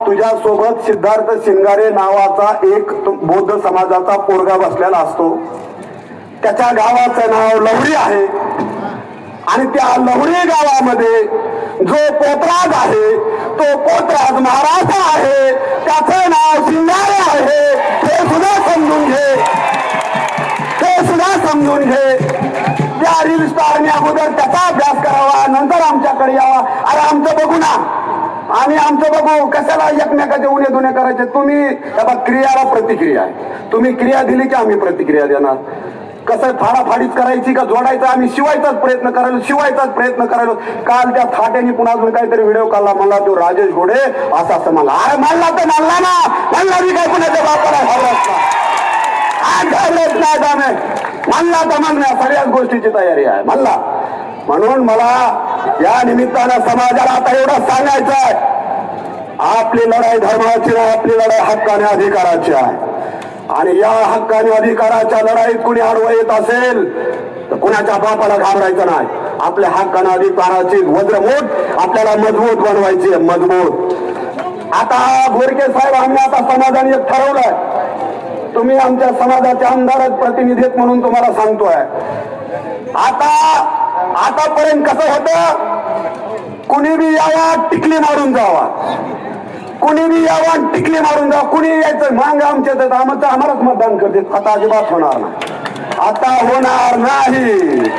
तुझ्या सोबत सिद्धार्थ शिंगारे नावाचा एक बौद्ध समाजाचा पोरगा बसलेला असतो. त्याच्या गावाचं नाव लवडी आहे आणि त्या लवडी गावामध्ये जो पोतराज आहे तो पोतराज महाराज आहे. त्याचं नाव शिंगारे आहे. हे सुद्धा समजून घे, हे सुद्धा समजून घे. त्या रील स्टारने अगोदर त्याचा अभ्यास करावा, नंतर आमच्याकडे यावा. अरे आमचं बघू ना, आम्ही आमचं बघू. कशाला एकमेकाचे उणे दुणे करायचे? तुम्ही क्रियाला प्रतिक्रिया आहे. तुम्ही क्रिया दिली की आम्ही प्रतिक्रिया देणार. कसं फाडाफाडीच करायची का जोडायचं? आम्ही शिवायचाच प्रयत्न करायलो. काल त्या थाट्याने पुन्हा अजून काहीतरी व्हिडिओ काढला. मला तो राजेश घोडे असं म्हणला. अरे म्हणला तर म्हणला ना, म्हणला मी काय पुण्याच्या बापाला म्हणला तर म्हणण्या सगळ्याच गोष्टीची तयारी आहे म्हणला. म्हणून मला या निमित्तानं समाजाला आता एवढं सांगायचं आहे, आपली लढाई धर्माची नाही, आपली लढाई हक्क आणि अधिकाराची आहे. आणि या हक्क आणि अधिकाराच्या लढाईत कुणी आडवं येत असेल तर कुणाच्या बापाला घाबरायचं नाही. आपल्या हक्क आणि अधिकाराची वज्रमूठ आपल्याला मजबूत बनवायची आहे, मजबूत. आता गोरके साहेब, आम्ही आता समाजाने एक ठरवलंय, तुम्ही आमच्या समाजाचे आमदार प्रतिनिधी आहेत म्हणून तुम्हाला सांगतोय. आतापर्यंत कसं होतं, कुणी बी यावा टिकली मारून जावा, कुणी बी यावा टिकली मारून जावा. कुणी यायचं मांग आमच्या आम्हालाच मतदान करते. आता अजिबात होणार नाही, आता होणार नाही.